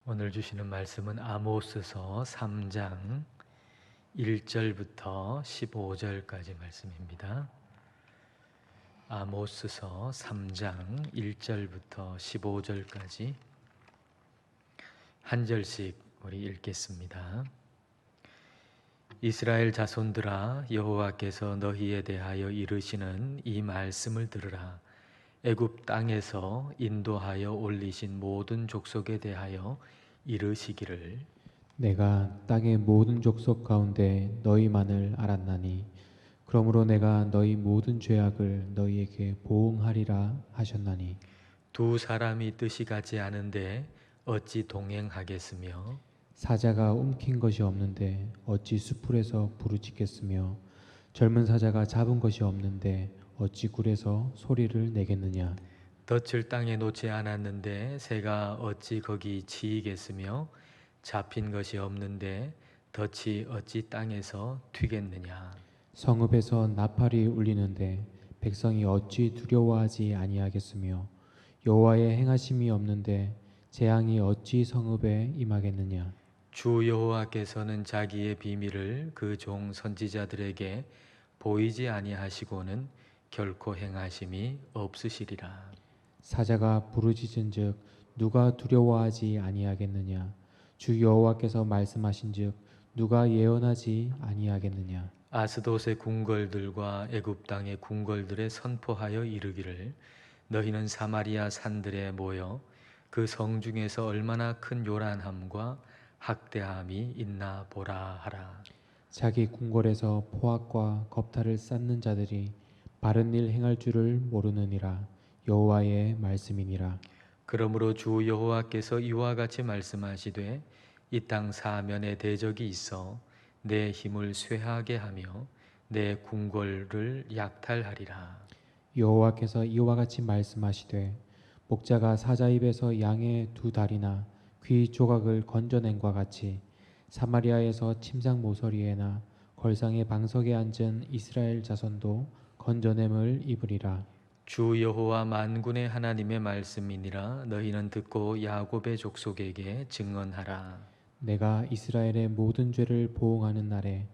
오늘 주시는 말씀은 아모스서 3장 1절부터 15절까지 말씀입니다. 아모스서 3장 1절부터 15절까지 한 절씩 우리 읽겠습니다. 이스라엘 자손들아, 여호와께서 너희에 대하여 이르시는 이 말씀을 들으라. 애굽 땅에서 인도하여 올리신 모든 족속에 대하여 이르시기를, 내가 땅의 모든 족속 가운데 너희만을 알았나니 그러므로 내가 너희 모든 죄악을 너희에게 보응하리라 하셨나니 두 사람이 뜻이 같지 않은데 어찌 동행하겠으며 사자가 움킨 것이 없는데 어찌 수풀에서 부르짖겠으며 젊은 사자가 잡은 것이 없는데 어찌 굴에서 소리를 내겠느냐. 덫을 땅에 놓지 않았는데 새가 어찌 거기 치이겠으며 잡힌 것이 없는데 덫이 어찌 땅에서 튀겠느냐. 성읍에서 나팔이 울리는데 백성이 어찌 두려워하지 아니하겠으며 여호와의 행하심이 없는데 재앙이 어찌 성읍에 임하겠느냐. 주 여호와께서는 자기의 비밀을 그 종 선지자들에게 보이지 아니하시고는 결코 행하심이 없으시리라. 사자가 부르짖은즉 누가 두려워하지 아니하겠느냐. 주 여호와께서 말씀하신즉 누가 예언하지 아니하겠느냐. 아스돗의 궁궐들과 애굽 땅의 궁궐들에 선포하여 이르기를, 너희는 사마리아 산들에 모여 그 성 중에서 얼마나 큰 요란함과 학대함이 있나 보라 하라. 자기 궁궐에서 포악과 겁탈을 쌓는 자들이 바른 일 행할 줄을 모르느니라. 여호와의 말씀이니라. 그러므로 주 여호와께서 이와 같이 말씀하시되, 이 땅 사면에 대적이 있어 내 힘을 쇠하게 하며 내 궁궐을 약탈하리라. 여호와께서 이와 같이 말씀하시되 목자가 사자 입에서 양의 두 다리나 귀 조각을 건져낸과 같이 사마리아에서 침상 모서리에나 걸상의 방석에 앉은 이스라엘 자손도 건져냄을 입으리라. 주 여호와 만군의 하나님의 말씀이니라. 너희는 듣고 야곱의 족속에게 증언하라. 내가 이스라엘의 모든 죄를 보응하는 날에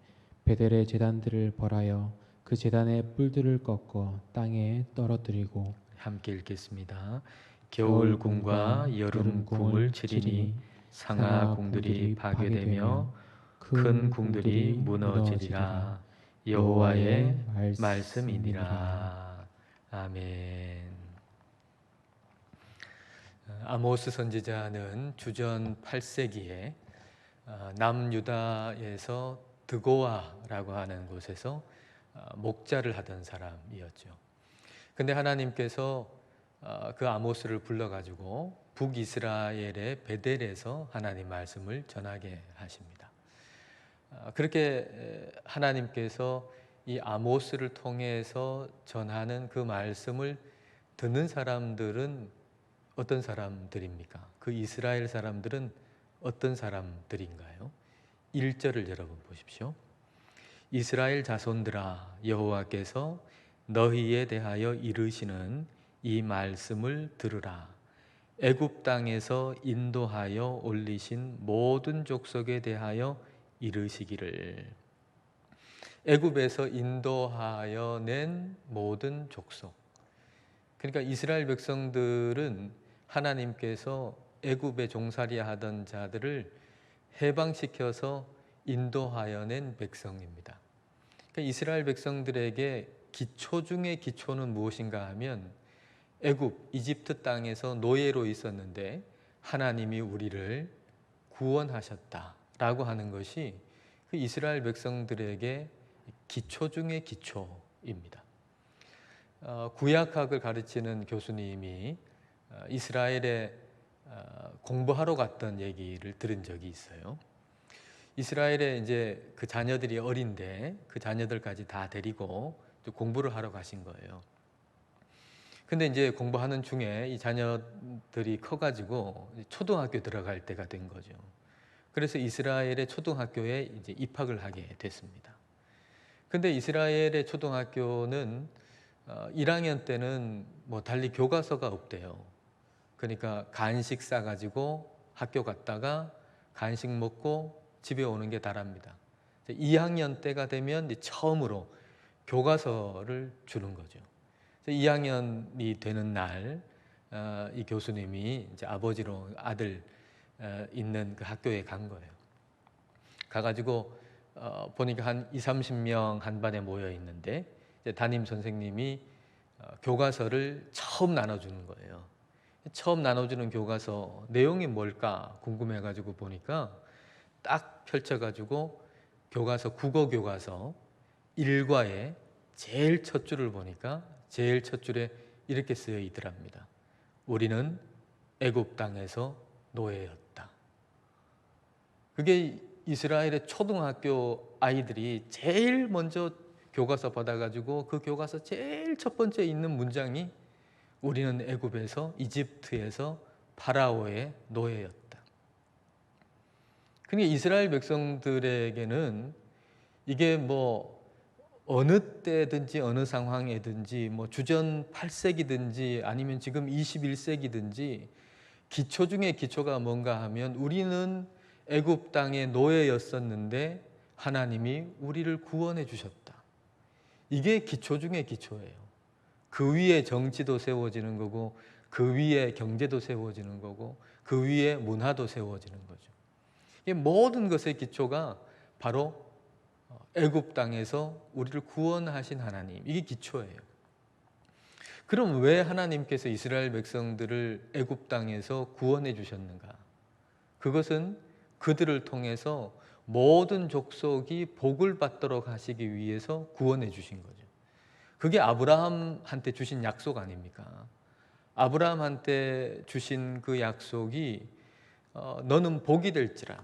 베델의 제단들을 벌하여 그 제단의 뿔들을 꺾어 땅에 떨어뜨리고 함께 읽겠습니다. 겨울 궁과 여름 궁을 치리니 상하 궁들이 파괴되며 큰 궁들이 무너지리라. 여호와의 말씀이니라. 아멘. 아모스 선지자는 주전 8세기에 남유다에서 드고아라고 하는 곳에서 목자를 하던 사람이었죠. 근데 하나님께서 그 아모스를 불러가지고 북이스라엘의 베델에서 하나님 말씀을 전하게 하십니다. 그렇게 하나님께서 이 아모스를 통해서 전하는 그 말씀을 듣는 사람들은 어떤 사람들입니까? 그 이스라엘 사람들은 어떤 사람들인가요? 1절을 여러분 보십시오. 이스라엘 자손들아, 여호와께서 너희에 대하여 이르시는 이 말씀을 들으라. 애굽 땅에서 인도하여 올리신 모든 족속에 대하여 이르시기를. 애굽에서 인도하여 낸 모든 족속. 그러니까 이스라엘 백성들은 하나님께서 애굽에 종살이야 하던 자들을 해방시켜서 인도하여 낸 백성입니다. 그러니까 이스라엘 백성들에게 기초 중의 기초는 무엇인가 하면 애굽, 이집트 땅에서 노예로 있었는데 하나님이 우리를 구원하셨다라고 하는 것이 그 이스라엘 백성들에게 기초 중의 기초입니다. 구약학을 가르치는 교수님이 이스라엘에 공부하러 갔던 얘기를 들은 적이 있어요. 이스라엘에 이제 그 자녀들이 어린데 그 자녀들까지 다 데리고 공부를 하러 가신 거예요. 근데 이제 공부하는 중에 이 자녀들이 커가지고 초등학교 들어갈 때가 된 거죠. 그래서 이스라엘의 초등학교에 이제 입학을 하게 됐습니다. 근데 이스라엘의 초등학교는 1학년 때는 뭐 달리 교과서가 없대요. 그러니까 간식 싸가지고 학교 갔다가 간식 먹고 집에 오는 게 다랍니다. 2학년 때가 되면 이제 처음으로 교과서를 주는 거죠. 2학년이 되는 날, 이 교수님이 이제 아버지로 아들 있는 그 학교에 간 거예요. 가가지고 보니까 한 20-30명 한 반에 모여 있는데 이제 담임 선생님이 교과서를 처음 나눠주는 거예요. 처음 나눠주는 교과서 내용이 뭘까 궁금해가지고 보니까 딱 펼쳐가지고 교과서, 국어 교과서 1과에 제일 첫 줄을 보니까 제일 첫 줄에 이렇게 쓰여 있더랍니다. 우리는 애굽 땅에서 노예였다. 그게 이스라엘의 초등학교 아이들이 제일 먼저 교과서 받아가지고 그 교과서 제일 첫 번째 있는 문장이 우리는 애굽에서, 이집트에서 파라오의 노예였다. 그러니까 이스라엘 백성들에게는 이게 뭐 어느 때든지 어느 상황에든지 뭐 주전 8세기든지 아니면 지금 21세기든지 기초 중에 기초가 뭔가 하면 우리는 애굽 땅의 노예였었는데 하나님이 우리를 구원해 주셨다. 이게 기초 중에 기초예요. 그 위에 정치도 세워지는 거고 그 위에 경제도 세워지는 거고 그 위에 문화도 세워지는 거죠. 이 모든 것의 기초가 바로 애굽 땅에서 우리를 구원하신 하나님, 이게 기초예요. 그럼 왜 하나님께서 이스라엘 백성들을 애굽 땅에서 구원해 주셨는가? 그것은 그들을 통해서 모든 족속이 복을 받도록 하시기 위해서 구원해 주신 거죠. 그게 아브라함한테 주신 약속 아닙니까? 아브라함한테 주신 그 약속이 너는 복이 될지라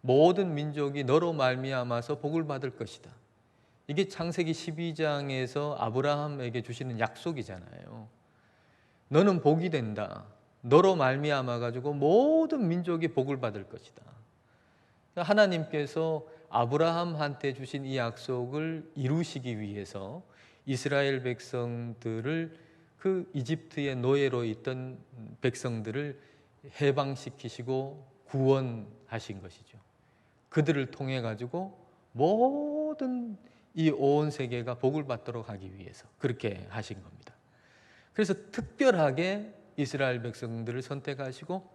모든 민족이 너로 말미암아서 복을 받을 것이다. 이게 창세기 12장에서 아브라함에게 주시는 약속이잖아요. 너는 복이 된다. 너로 말미암아 가지고 모든 민족이 복을 받을 것이다. 하나님께서 아브라함한테 주신 이 약속을 이루시기 위해서 이스라엘 백성들을 그 이집트의 노예로 있던 백성들을 해방시키시고 구원하신 것이죠. 그들을 통해 가지고 모든 이 온 세계가 복을 받도록 하기 위해서 그렇게 하신 겁니다. 그래서 특별하게 이스라엘 백성들을 선택하시고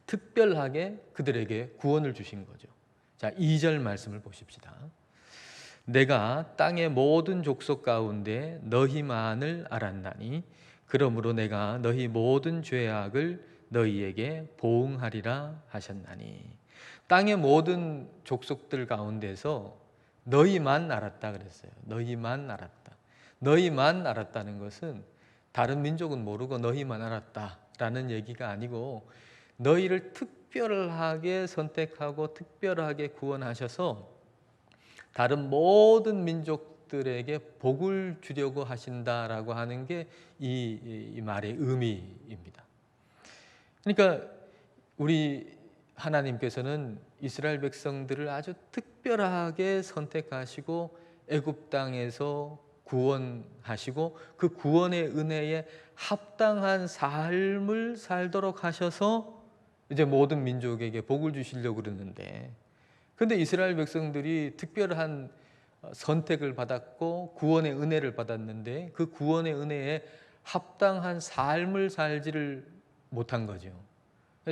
특별하게 그들에게 구원을 주신 거죠. 자, 2절 말씀을 보십시다. 내가 땅의 모든 족속 가운데 너희만을 알았나니 그러므로 내가 너희 모든 죄악을 너희에게 보응하리라 하셨나니. 땅의 모든 족속들 가운데서 너희만 알았다 그랬어요. 너희만 알았다. 너희만 알았다는 것은 다른 민족은 모르고 너희만 알았다라는 얘기가 아니고 너희를 특별하게 선택하고 특별하게 구원하셔서 다른 모든 민족들에게 복을 주려고 하신다라고 하는 게 이 말의 의미입니다. 그러니까 우리 하나님께서는 이스라엘 백성들을 아주 특별하게 선택하시고 애굽 땅에서 구원하시고 그 구원의 은혜에 합당한 삶을 살도록 하셔서 이제 모든 민족에게 복을 주시려고 그러는데, 근데 이스라엘 백성들이 특별한 선택을 받았고 구원의 은혜를 받았는데 그 구원의 은혜에 합당한 삶을 살지를 못한 거죠.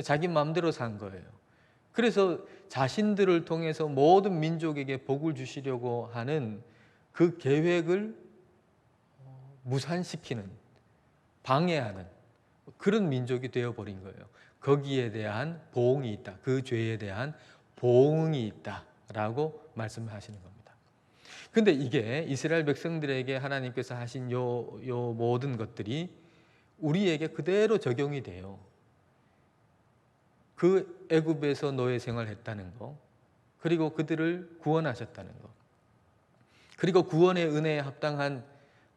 자기 마음대로 산 거예요. 그래서 자신들을 통해서 모든 민족에게 복을 주시려고 하는 그 계획을 무산시키는, 방해하는 그런 민족이 되어버린 거예요. 거기에 대한 보응이 있다. 그 죄에 대한 보응이 있다라고 말씀하시는 겁니다. 근데 이게 이스라엘 백성들에게 하나님께서 하신 요 모든 것들이 우리에게 그대로 적용이 돼요. 그 애굽에서 노예 생활했다는 거, 그리고 그들을 구원하셨다는 거, 그리고 구원의 은혜에 합당한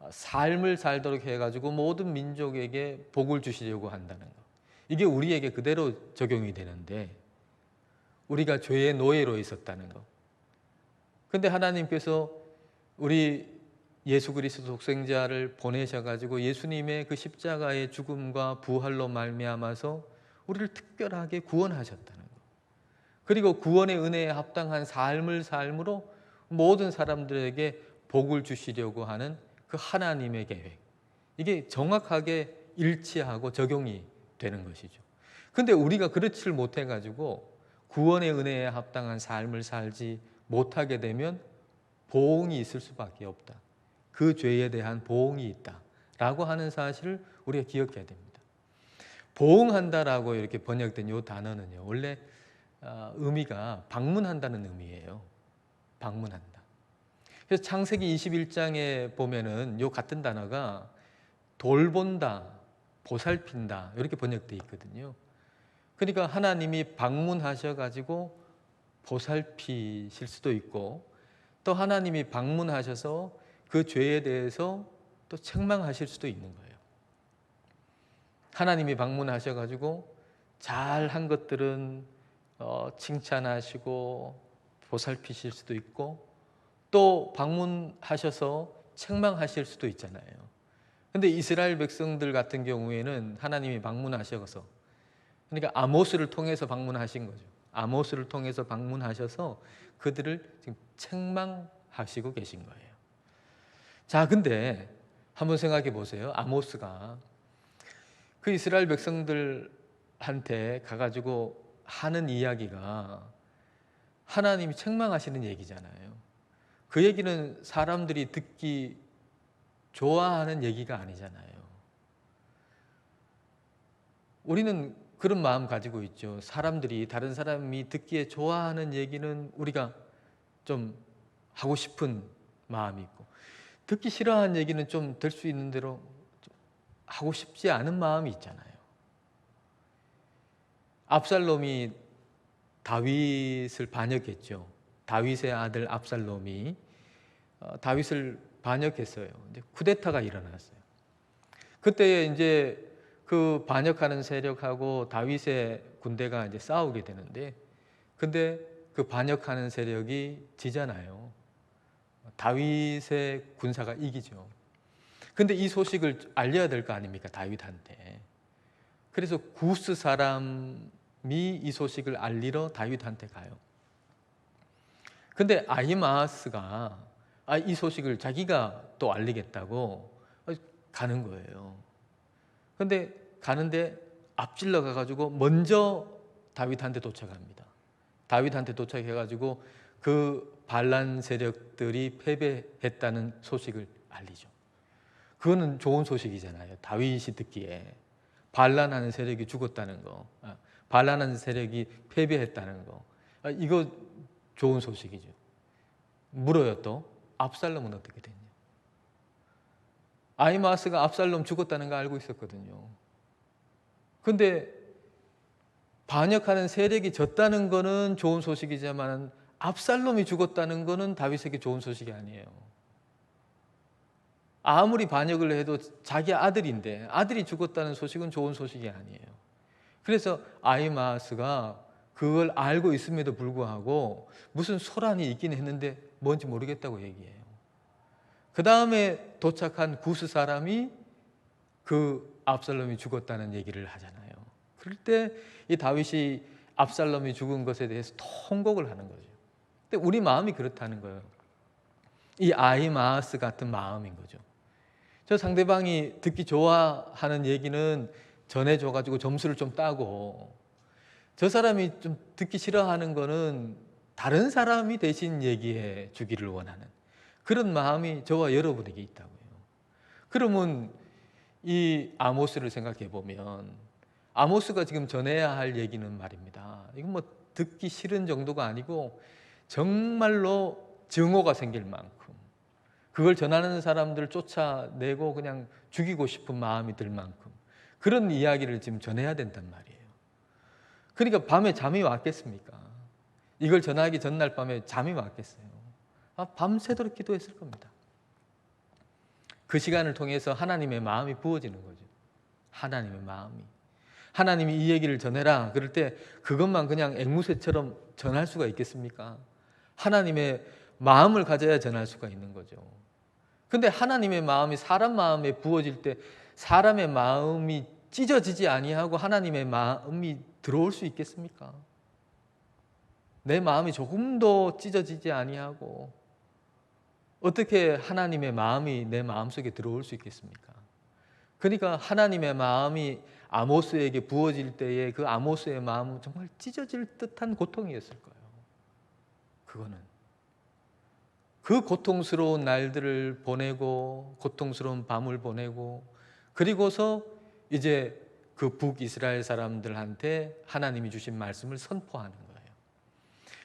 삶을 살도록 해가지고 모든 민족에게 복을 주시려고 한다는 거, 이게 우리에게 그대로 적용이 되는데 우리가 죄의 노예로 있었다는 거. 근데 하나님께서 우리 예수 그리스도 독생자를 보내셔가지고 예수님의 그 십자가의 죽음과 부활로 말미암아서 우리를 특별하게 구원하셨다는 것. 그리고 구원의 은혜에 합당한 삶을 삶으로 모든 사람들에게 복을 주시려고 하는 그 하나님의 계획. 이게 정확하게 일치하고 적용이 되는 것이죠. 근데 우리가 그렇지를 못해가지고 구원의 은혜에 합당한 삶을 살지 못하게 되면 보응이 있을 수밖에 없다. 그 죄에 대한 보응이 있다라고 하는 사실을 우리가 기억해야 됩니다. 보응한다라고 이렇게 번역된 이 단어는요, 원래 의미가 방문한다는 의미예요. 방문한다. 그래서 창세기 21장에 보면은 이 같은 단어가 돌본다, 보살핀다 이렇게 번역되어 있거든요. 그러니까 하나님이 방문하셔가지고 보살피실 수도 있고, 또 하나님이 방문하셔서 그 죄에 대해서 또 책망하실 수도 있는 거예요. 하나님이 방문하셔가지고 잘한 것들은 칭찬하시고 보살피실 수도 있고, 또 방문하셔서 책망하실 수도 있잖아요. 근데 이스라엘 백성들 같은 경우에는 하나님이 방문하셔서, 그러니까 아모스를 통해서 방문하신 거죠. 아모스를 통해서 방문하셔서 그들을 지금 책망하시고 계신 거예요. 자, 근데 한번 생각해 보세요. 아모스가 그 이스라엘 백성들한테 가가지고 하는 이야기가 하나님이 책망하시는 얘기잖아요. 그 얘기는 사람들이 듣기 좋아하는 얘기가 아니잖아요. 우리는 그런 마음 가지고 있죠. 사람들이, 다른 사람이 듣기에 좋아하는 얘기는 우리가 좀 하고 싶은 마음이 있고, 듣기 싫어하는 얘기는 좀 될 수 있는 대로 하고 싶지 않은 마음이 있잖아요. 압살롬이 다윗을 반역했죠. 다윗의 아들 압살롬이 다윗을 반역했어요. 이제 쿠데타가 일어났어요. 그때 이제 그 반역하는 세력하고 다윗의 군대가 이제 싸우게 되는데, 근데 그 반역하는 세력이 지잖아요. 다윗의 군사가 이기죠. 근데 이 소식을 알려야 될 거 아닙니까, 다윗한테. 그래서 구스 사람이 이 소식을 알리러 다윗한테 가요. 근데 아히마아스가 이 소식을 자기가 또 알리겠다고 가는 거예요. 근데 가는데 앞질러 가가지고 먼저 다윗한테 도착합니다. 다윗한테 도착해가지고 그 반란 세력들이 패배했다는 소식을 알리죠. 그거는 좋은 소식이잖아요. 다윗이 듣기에 반란하는 세력이 죽었다는 거, 반란하는 세력이 패배했다는 거, 이거 좋은 소식이죠. 물어요. 또 압살롬은 어떻게 됐냐? 아히마아스가 압살롬 죽었다는 거 알고 있었거든요. 근데 반역하는 세력이 졌다는 거는 좋은 소식이지만 압살롬이 죽었다는 거는 다윗에게 좋은 소식이 아니에요. 아무리 반역을 해도 자기 아들인데 아들이 죽었다는 소식은 좋은 소식이 아니에요. 그래서 아히마아스가 그걸 알고 있음에도 불구하고 무슨 소란이 있긴 했는데 뭔지 모르겠다고 얘기해요. 그 다음에 도착한 구스 사람이 그 압살롬이 죽었다는 얘기를 하잖아요. 그럴 때 이 다윗이 압살롬이 죽은 것에 대해서 통곡을 하는 거죠. 근데 우리 마음이 그렇다는 거예요. 이 아히마아스 같은 마음인 거죠. 저 상대방이 듣기 좋아하는 얘기는 전해줘가지고 점수를 좀 따고, 저 사람이 좀 듣기 싫어하는 거는 다른 사람이 대신 얘기해 주기를 원하는 그런 마음이 저와 여러분에게 있다고요. 그러면 이 아모스를 생각해 보면 아모스가 지금 전해야 할 얘기는 말입니다. 이건 뭐 듣기 싫은 정도가 아니고 정말로 증오가 생길 만큼, 그걸 전하는 사람들 쫓아내고 그냥 죽이고 싶은 마음이 들 만큼 그런 이야기를 지금 전해야 된단 말이에요. 그러니까 밤에 잠이 왔겠습니까? 이걸 전하기 전날 밤에 잠이 왔겠어요? 밤새도록 기도했을 겁니다. 그 시간을 통해서 하나님의 마음이 부어지는 거죠. 하나님의 마음이. 하나님이 이 얘기를 전해라 그럴 때 그것만 그냥 앵무새처럼 전할 수가 있겠습니까? 하나님의 마음을 가져야 전할 수가 있는 거죠. 근데 하나님의 마음이 사람 마음에 부어질 때 사람의 마음이 찢어지지 아니하고 하나님의 마음이 들어올 수 있겠습니까? 내 마음이 조금도 찢어지지 아니하고 어떻게 하나님의 마음이 내 마음속에 들어올 수 있겠습니까? 그러니까 하나님의 마음이 아모스에게 부어질 때에 그 아모스의 마음은 정말 찢어질 듯한 고통이었을 거예요. 그거는 그 고통스러운 날들을 보내고 고통스러운 밤을 보내고 그리고서 이제 그 북이스라엘 사람들한테 하나님이 주신 말씀을 선포하는 거예요.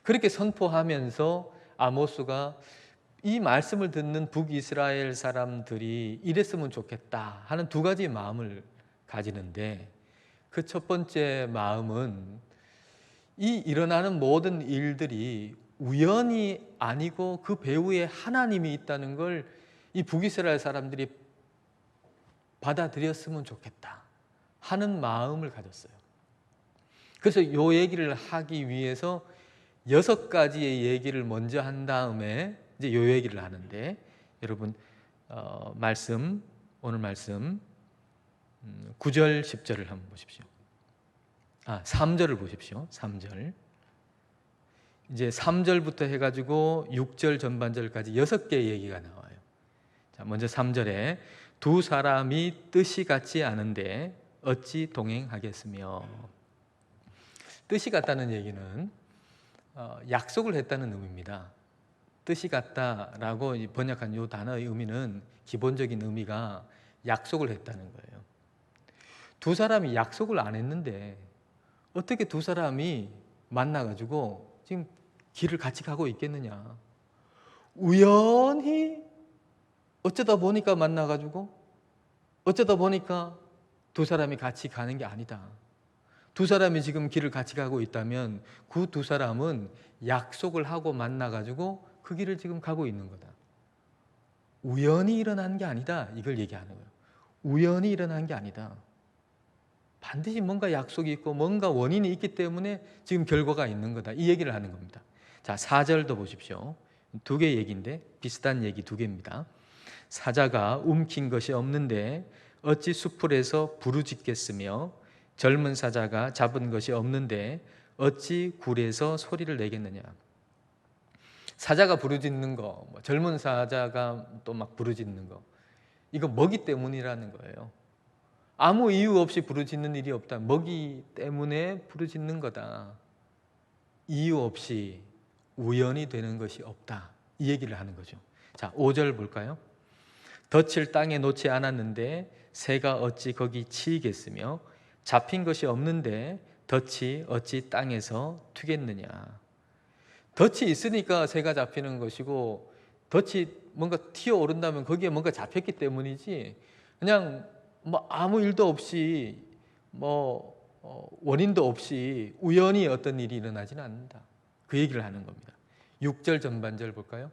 그렇게 선포하면서 아모스가 이 말씀을 듣는 북이스라엘 사람들이 이랬으면 좋겠다 하는 두 가지 마음을 가지는데, 그 첫 번째 마음은 이 일어나는 모든 일들이 우연이 아니고 그 배후에 하나님이 있다는 걸 이 북이스라엘 사람들이 받아들였으면 좋겠다 하는 마음을 가졌어요. 그래서 이 얘기를 하기 위해서 6가지의 얘기를 먼저 한 다음에 이제 이 얘기를 하는데, 여러분 오늘 말씀 9절 10절을 한번 보십시오. 3절을 보십시오. 3절. 이제 3절부터 해가지고 6절 전반절까지 6개의 얘기가 나와요. 자, 먼저 3절에 두 사람이 뜻이 같지 않은데 어찌 동행하겠으며. 뜻이 같다는 얘기는 약속을 했다는 의미입니다. 뜻이 같다라고 번역한 이 단어의 의미는, 기본적인 의미가 약속을 했다는 거예요. 두 사람이 약속을 안 했는데 어떻게 두 사람이 만나가지고 지금 길을 같이 가고 있겠느냐. 우연히 어쩌다 보니까 만나가지고 어쩌다 보니까 두 사람이 같이 가는 게 아니다. 두 사람이 지금 길을 같이 가고 있다면 그 두 사람은 약속을 하고 만나가지고 그 길을 지금 가고 있는 거다. 우연히 일어난 게 아니다. 이걸 얘기하는 거예요. 우연히 일어난 게 아니다. 반드시 뭔가 약속이 있고 뭔가 원인이 있기 때문에 지금 결과가 있는 거다. 이 얘기를 하는 겁니다. 자, 4절도 보십시오. 두 개 얘기인데 비슷한 얘기 두 개입니다. 사자가 움킨 것이 없는데 어찌 수풀에서 부르짖겠으며 젊은 사자가 잡은 것이 없는데 어찌 굴에서 소리를 내겠느냐. 사자가 부르짖는 거, 젊은 사자가 또 막 부르짖는 거, 이거 먹이 때문이라는 거예요. 아무 이유 없이 부르짖는 일이 없다. 먹이 때문에 부르짖는 거다. 이유 없이 우연히 되는 것이 없다. 이 얘기를 하는 거죠. 자, 5절 볼까요? 덫을 땅에 놓지 않았는데 새가 어찌 거기 치이겠으며 잡힌 것이 없는데 덫이 어찌 땅에서 튀겠느냐. 덫이 있으니까 새가 잡히는 것이고, 덫이 뭔가 튀어오른다면 거기에 뭔가 잡혔기 때문이지, 그냥 아무 일도 없이 원인도 없이 우연히 어떤 일이 일어나지는 않는다. 그 얘기를 하는 겁니다. 6절 전반절 볼까요?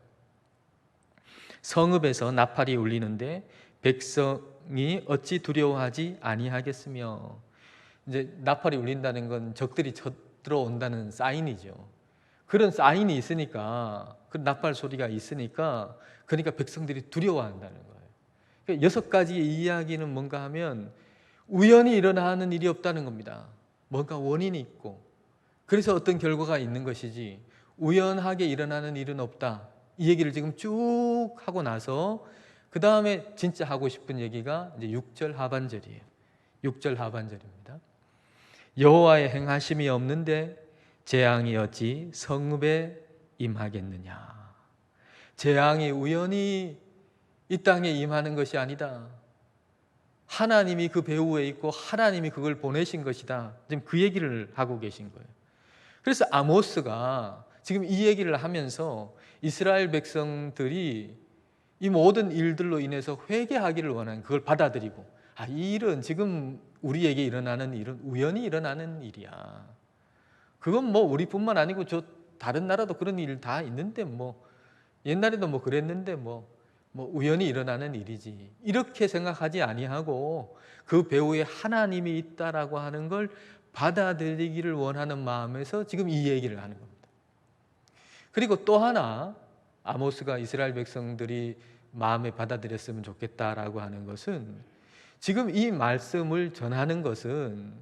성읍에서 나팔이 울리는데 백성이 어찌 두려워하지 아니하겠으며. 이제 나팔이 울린다는 건 적들이 쳐들어온다는 사인이죠. 그런 사인이 있으니까, 그 나팔 소리가 있으니까, 그러니까 백성들이 두려워한다는 거예요. 그러니까 6가지의 이야기는 뭔가 하면 우연히 일어나는 일이 없다는 겁니다. 뭔가 원인이 있고, 그래서 어떤 결과가 있는 것이지 우연하게 일어나는 일은 없다. 이 얘기를 지금 쭉 하고 나서 그 다음에 진짜 하고 싶은 얘기가 이제 6절 하반절이에요. 6절 하반절입니다. 여호와의 행하심이 없는데 재앙이 어찌 성읍에 임하겠느냐. 재앙이 우연히 이 땅에 임하는 것이 아니다. 하나님이 그 배후에 있고 하나님이 그걸 보내신 것이다. 지금 그 얘기를 하고 계신 거예요. 그래서 아모스가 지금 이 얘기를 하면서 이스라엘 백성들이 이 모든 일들로 인해서 회개하기를 원하는, 그걸 받아들이고, 이 일은 지금 우리에게 일어나는 일은 우연히 일어나는 일이야. 그건 우리뿐만 아니고 저 다른 나라도 그런 일 다 있는데 옛날에도 그랬는데 우연히 일어나는 일이지. 이렇게 생각하지 아니하고 그 배후에 하나님이 있다라고 하는 걸 받아들이기를 원하는 마음에서 지금 이 얘기를 하는 겁니다. 그리고 또 하나, 아모스가 이스라엘 백성들이 마음에 받아들였으면 좋겠다라고 하는 것은, 지금 이 말씀을 전하는 것은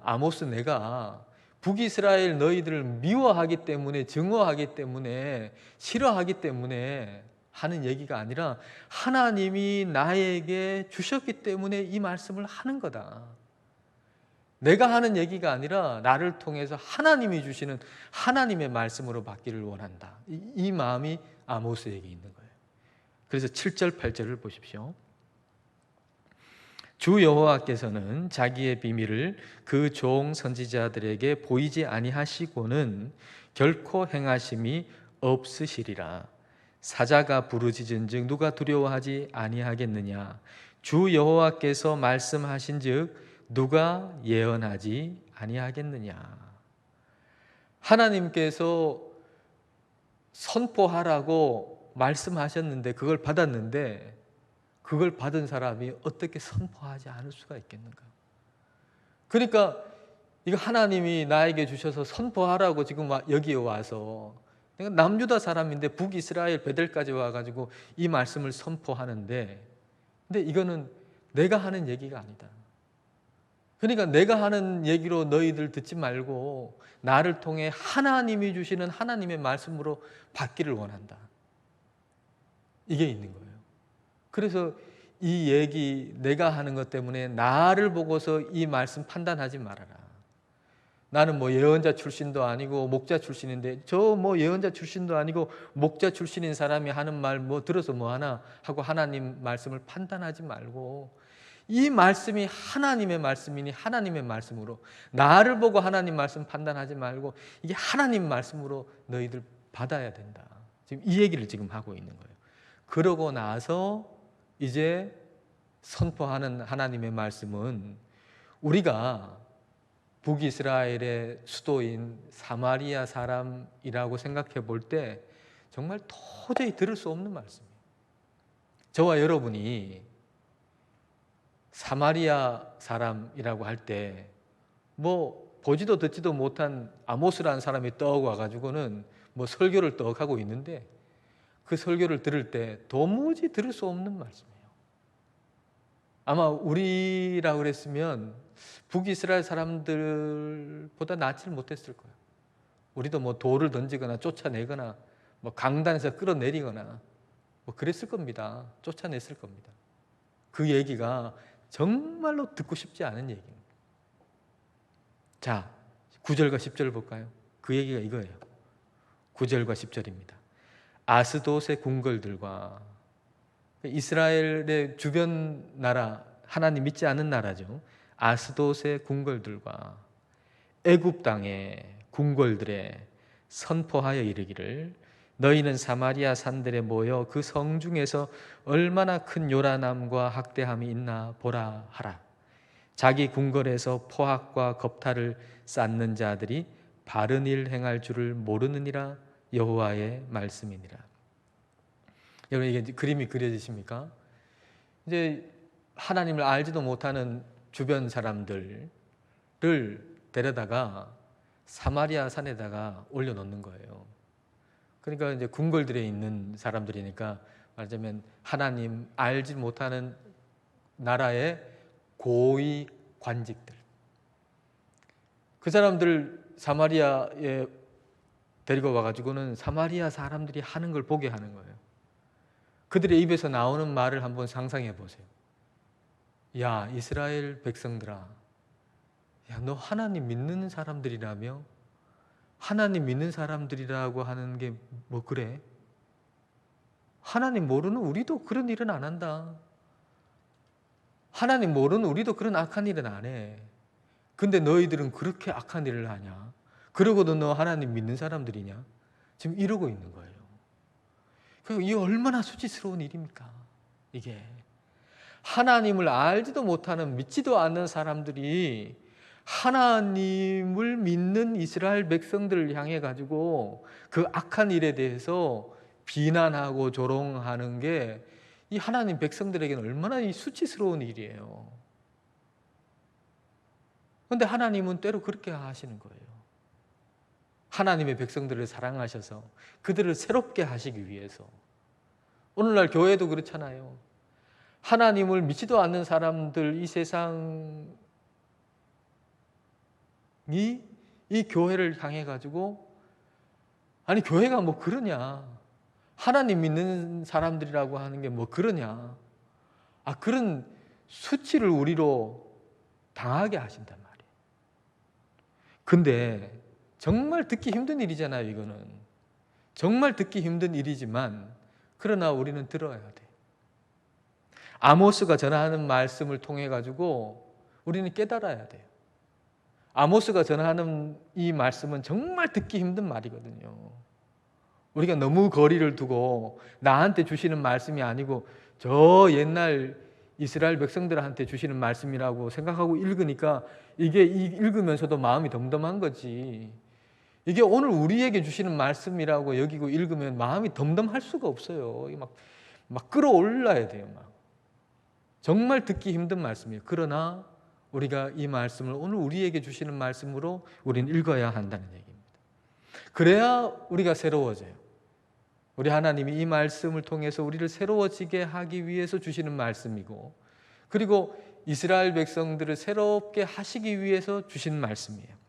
아모스 내가 북이스라엘 너희들을 미워하기 때문에, 증오하기 때문에, 싫어하기 때문에 하는 얘기가 아니라 하나님이 나에게 주셨기 때문에 이 말씀을 하는 거다. 내가 하는 얘기가 아니라 나를 통해서 하나님이 주시는 하나님의 말씀으로 받기를 원한다. 이 마음이 아모스에게 있는 거예요. 그래서 7절, 8절을 보십시오. 주 여호와께서는 자기의 비밀을 그 종 선지자들에게 보이지 아니하시고는 결코 행하심이 없으시리라. 사자가 부르짖은즉 누가 두려워하지 아니하겠느냐. 주 여호와께서 말씀하신즉 누가 예언하지 아니하겠느냐. 하나님께서 선포하라고 말씀하셨는데, 그걸 받았는데, 그걸 받은 사람이 어떻게 선포하지 않을 수가 있겠는가? 그러니까 이거 하나님이 나에게 주셔서 선포하라고 지금 여기에 와서, 내가 남유다 사람인데 북이스라엘 베델까지 와가지고 이 말씀을 선포하는데, 근데 이거는 내가 하는 얘기가 아니다. 그러니까 내가 하는 얘기로 너희들 듣지 말고 나를 통해 하나님이 주시는 하나님의 말씀으로 받기를 원한다. 이게 있는 거예요. 그래서 이 얘기 내가 하는 것 때문에 나를 보고서 이 말씀 판단하지 말아라. 나는 뭐 예언자 출신도 아니고 목자 출신인데 저 뭐 예언자 출신도 아니고 목자 출신인 사람이 하는 말 뭐 들어서 뭐 하나 하고 하나님 말씀을 판단하지 말고, 이 말씀이 하나님의 말씀이니 하나님의 말씀으로, 나를 보고 하나님 말씀 판단하지 말고 이게 하나님 말씀으로 너희들 받아야 된다. 지금 이 얘기를 지금 하고 있는 거예요. 그러고 나서 이제 선포하는 하나님의 말씀은 우리가 북이스라엘의 수도인 사마리아 사람이라고 생각해 볼 때 정말 도저히 들을 수 없는 말씀이에요. 저와 여러분이 사마리아 사람이라고 할 때 뭐 보지도 듣지도 못한 아모스라는 사람이 떡 와가지고는 뭐 설교를 떡 하고 있는데, 그 설교를 들을 때 도무지 들을 수 없는 말씀이에요. 아마 우리라 그랬으면 북이스라엘 사람들보다 낫지를 못했을 거예요. 우리도 뭐 돌을 던지거나 쫓아내거나 뭐 강단에서 끌어내리거나 뭐 그랬을 겁니다. 쫓아냈을 겁니다. 그 얘기가 정말로 듣고 싶지 않은 얘기입니다. 자, 9절과 10절을 볼까요? 그 얘기가 이거예요. 9절과 10절입니다. 아스돗의 궁궐들과, 이스라엘의 주변 나라, 하나님 믿지 않는 나라죠. 아스돗의 궁궐들과 애굽 땅의 궁궐들에 선포하여 이르기를, 너희는 사마리아 산들에 모여 그 성 중에서 얼마나 큰 요란함과 학대함이 있나 보라 하라. 자기 궁궐에서 포악과 겁탈을 쌓는 자들이 바른 일 행할 줄을 모르느니라. 여호와의 말씀이니라. 여러분, 이게 그림이 그려지십니까? 이제 하나님을 알지도 못하는 주변 사람들을 데려다가 사마리아 산에다가 올려놓는 거예요. 그러니까 이제 궁궐들에 있는 사람들이니까 말하자면 하나님 알지 못하는 나라의 고위 관직들, 그 사람들 사마리아에 데리고 와가지고는 사마리아 사람들이 하는 걸 보게 하는 거예요. 그들의 입에서 나오는 말을 한번 상상해 보세요. 야, 이스라엘 백성들아, 야, 너 하나님 믿는 사람들이라며? 하나님 믿는 사람들이라고 하는 게 뭐 그래? 하나님 모르는 우리도 그런 일은 안 한다. 하나님 모르는 우리도 그런 악한 일은 안 해. 근데 너희들은 그렇게 악한 일을 하냐? 그러고도 너 하나님 믿는 사람들이냐? 지금 이러고 있는 거예요. 이게 얼마나 수치스러운 일입니까? 이게 하나님을 알지도 못하는, 믿지도 않는 사람들이 하나님을 믿는 이스라엘 백성들을 향해 가지고 그 악한 일에 대해서 비난하고 조롱하는 게 이 하나님 백성들에게는 얼마나 이 수치스러운 일이에요. 그런데 하나님은 때로 그렇게 하시는 거예요. 하나님의 백성들을 하나님을 믿지도 않는 사람들, 이 세상이 이 교회를 향해 가지고, 아니 교회가 뭐 그러냐, 하나님 믿는 사람들이라고 하는 게 뭐 그러냐, 그런 수치를 우리로 당하게 하신단 말이에요. 근데 정말 듣기 힘든 일이잖아요. 이거는 정말 듣기 힘든 일이지만, 그러나 우리는 들어야 돼요. 아모스가 전하는 말씀을 통해 가지고 우리는 깨달아야 돼요. 아모스가 전하는 이 말씀은 정말 듣기 힘든 말이거든요. 우리가 너무 거리를 두고 나한테 주시는 말씀이 아니고 저 옛날 이스라엘 백성들한테 주시는 말씀이라고 생각하고 읽으니까 이게 읽으면서도 마음이 덤덤한 거지, 이게 오늘 우리에게 주시는 말씀이라고 여기고 읽으면 마음이 덤덤할 수가 없어요. 막 끌어올라야 돼요. 정말 듣기 힘든 말씀이에요. 그러나 우리가 이 말씀을 오늘 우리에게 주시는 말씀으로 우리는 읽어야 한다는 얘기입니다. 그래야 우리가 새로워져요. 우리 하나님이 이 말씀을 통해서 우리를 새로워지게 하기 위해서 주시는 말씀이고, 그리고 이스라엘 백성들을 새롭게 하시기 위해서 주시는 말씀이에요.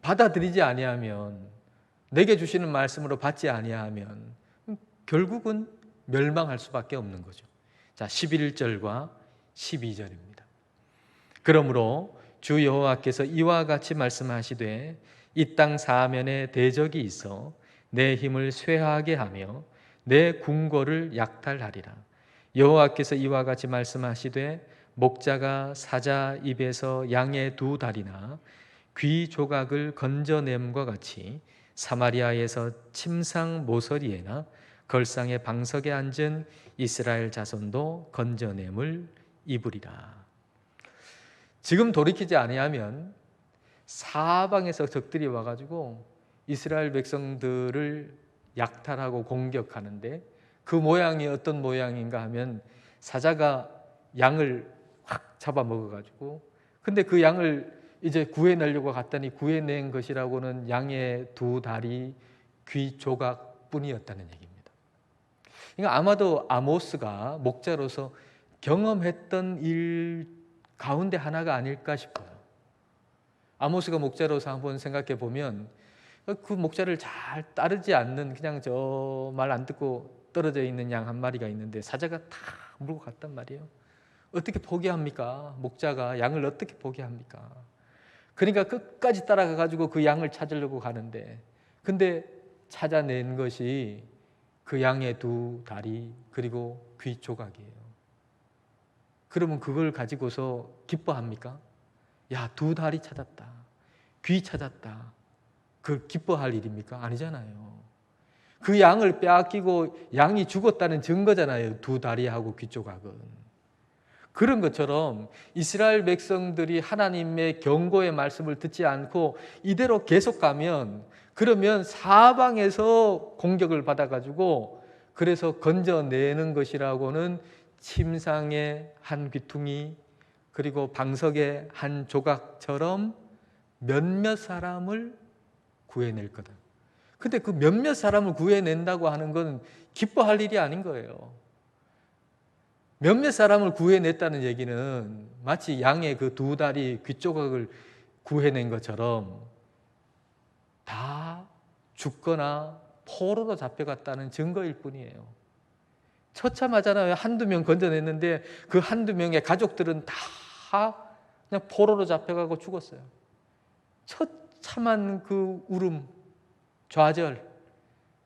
받아들이지 아니하면, 내게 주시는 말씀으로 받지 아니하면 결국은 멸망할 수밖에 없는 거죠. 자, 11절과 12절입니다. 그러므로 주 여호와께서 이와 같이 말씀하시되 이 땅 사면에 대적이 있어 내 힘을 쇠하게 하며 내 궁궐을 약탈하리라. 여호와께서 이와 같이 말씀하시되 목자가 사자 입에서 양의 두 다리나 귀 조각을 건져냄과 같이 사마리아에서 침상 모서리에나 걸상의 방석에 앉은 이스라엘 자손도 건져냄을 입으리라. 지금 돌이키지 아니하면 사방에서 적들이 와가지고 이스라엘 백성들을 약탈하고 공격하는데, 그 모양이 어떤 모양인가 하면 사자가 양을 확 잡아먹어가지고, 근데 그 양을 이제 구해내려고 갔더니 구해낸 것이라고는 양의 두 다리, 귀 조각뿐이었다는 얘기입니다. 그러니까 아마도 아모스가 목자로서 경험했던 일 가운데 하나가 아닐까 싶어요. 아모스가 목자로서 한번 생각해 보면 그 목자를 잘 따르지 않는, 그냥 저 말 안 듣고 떨어져 있는 양 한 마리가 있는데 사자가 다 물고 갔단 말이에요. 어떻게 포기합니까? 목자가 양을 어떻게 포기합니까? 그러니까 끝까지 따라가 가지고 그 양을 찾으려고 가는데, 근데 찾아낸 것이 그 양의 두 다리 그리고 귀 조각이에요. 그러면 그걸 가지고서 기뻐합니까? 야, 두 다리 찾았다, 귀 찾았다, 그 기뻐할 일입니까? 아니잖아요. 그 양을 빼앗기고 양이 죽었다는 증거잖아요, 두 다리하고 귀 조각은. 그런 것처럼 이스라엘 백성들이 하나님의 경고의 말씀을 듣지 않고 이대로 계속 가면, 그러면 사방에서 공격을 받아가지고, 그래서 건져내는 것이라고는 침상의 한 귀퉁이 그리고 방석의 한 조각처럼 몇몇 사람을 구해낼 거다. 근데 그 몇몇 사람을 구해낸다고 하는 건 기뻐할 일이 아닌 거예요. 몇몇 사람을 구해냈다는 얘기는 마치 양의 그 두 다리 귀 조각을 구해낸 것처럼 다 죽거나 포로로 잡혀갔다는 증거일 뿐이에요. 처참하잖아요. 한두 명 건져냈는데 그 한두 명의 가족들은 다 그냥 포로로 잡혀가고 죽었어요. 처참한 그 울음, 좌절.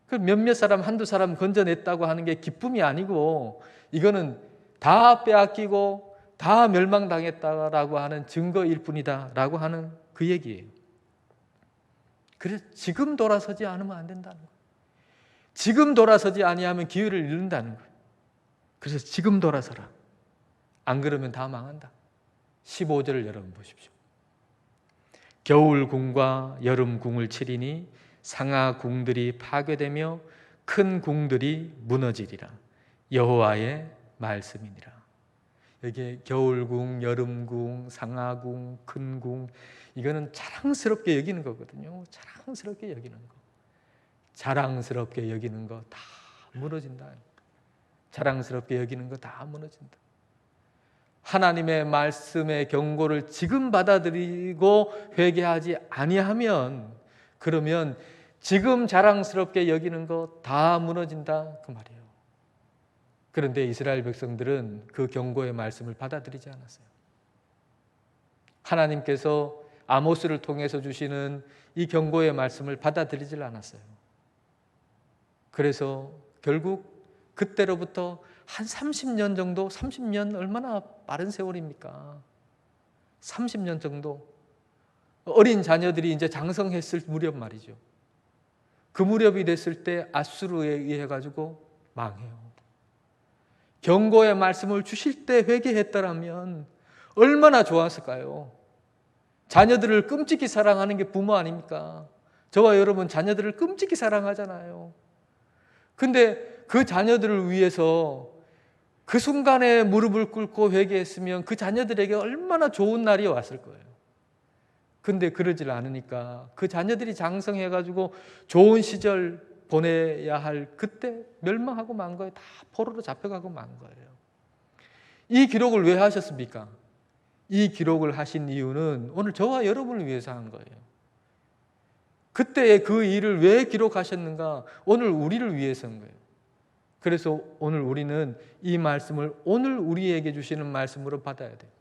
그 몇몇 사람, 한두 사람 건져냈다고 하는 게 기쁨이 아니고, 이거는 다 빼앗기고 다 멸망당했다라고 하는 증거일 뿐이다라고 하는 그 얘기예요. 그래서 지금 돌아서지 않으면 안 된다는 거예요. 지금 돌아서지 아니하면 기회를 잃는다는 거예요. 그래서 지금 돌아서라. 안 그러면 다 망한다. 15절을 여러분 보십시오. 겨울궁과 여름궁을 치리니 상하궁들이 파괴되며 큰 궁들이 무너지리라. 여호와의 말씀이니라. 여기에 겨울궁, 여름궁, 상하궁, 큰 궁, 이거는 자랑스럽게 여기는 거거든요. 자랑스럽게 여기는 거. 자랑스럽게 여기는 거 다 무너진다. 자랑스럽게 여기는 거 다 무너진다. 하나님의 말씀의 경고를 지금 받아들이고 회개하지 아니하면, 그러면 지금 자랑스럽게 여기는 거 다 무너진다 그 말이에요. 그런데 이스라엘 백성들은 그 경고의 말씀을 받아들이지 않았어요. 하나님께서 아모스를 통해서 주시는 이 경고의 말씀을 받아들이질 않았어요. 그래서 결국 그때로부터 한 30년 정도, 30년 얼마나 빠른 세월입니까? 30년 정도 어린 자녀들이 이제 장성했을 무렵 말이죠. 그 무렵이 됐을 때 아수르에 의해 가지고 망해요. 경고의 말씀을 주실 때 회개했더라면 얼마나 좋았을까요? 자녀들을 끔찍이 사랑하는 게 부모 아닙니까? 저와 여러분 자녀들을 끔찍이 사랑하잖아요. 근데 그 자녀들을 위해서 그 순간에 무릎을 꿇고 회개했으면 그 자녀들에게 얼마나 좋은 날이 왔을 거예요. 근데 그러질 않으니까 그 자녀들이 장성해가지고 좋은 시절 보내야 할 그때 멸망하고 만 거예요. 다 포로로 잡혀가고 만 거예요. 이 기록을 왜 하셨습니까? 이 기록을 하신 이유는 오늘 저와 여러분을 위해서 한 거예요. 그때의 그 일을 왜 기록하셨는가? 오늘 우리를 위해서 한 거예요. 그래서 오늘 우리는 이 말씀을 오늘 우리에게 주시는 말씀으로 받아야 돼요.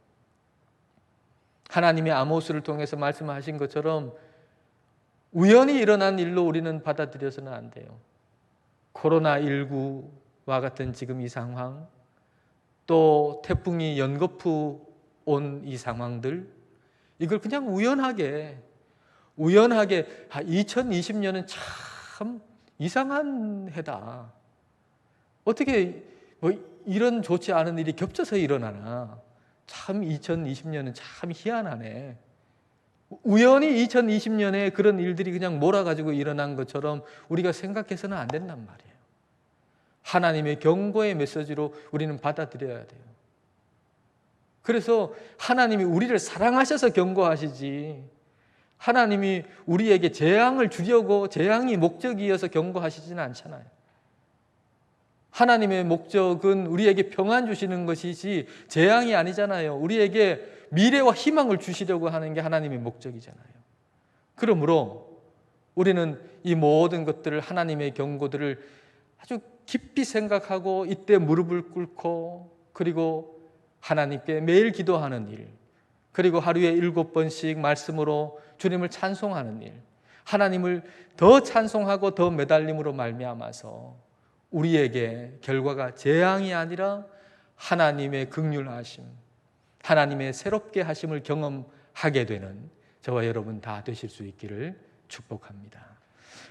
하나님이 아모스를 통해서 말씀하신 것처럼 우연히 일어난 일로 우리는 받아들여서는 안 돼요. 코로나19와 같은 지금 이 상황, 또 태풍이 연거푸 온 이 상황들, 이걸 그냥 우연하게 2020년은 참 이상한 해다. 어떻게 뭐 이런 좋지 않은 일이 겹쳐서 일어나나. 참 2020년은 참 희한하네. 우연히 2020년에 그런 일들이 그냥 몰아가지고 일어난 것처럼 우리가 생각해서는 안 된단 말이에요. 하나님의 경고의 메시지로 우리는 받아들여야 돼요. 그래서 하나님이 우리를 사랑하셔서 경고하시지, 하나님이 우리에게 재앙을 주려고 재앙이 목적이어서 경고하시지는 않잖아요. 하나님의 목적은 우리에게 평안 주시는 것이지 재앙이 아니잖아요. 우리에게 미래와 희망을 주시려고 하는 게 하나님의 목적이잖아요. 그러므로 우리는 이 모든 것들을, 하나님의 경고들을 아주 깊이 생각하고 이때 무릎을 꿇고, 그리고 하나님께 매일 기도하는 일, 그리고 하루에 7번씩 말씀으로 주님을 찬송하는 일, 하나님을 더 찬송하고 더 매달림으로 말미암아서 우리에게 결과가 재앙이 아니라 하나님의 긍휼하심, 하나님의 새롭게 하심을 경험하게 되는 저와 여러분 다 되실 수 있기를 축복합니다.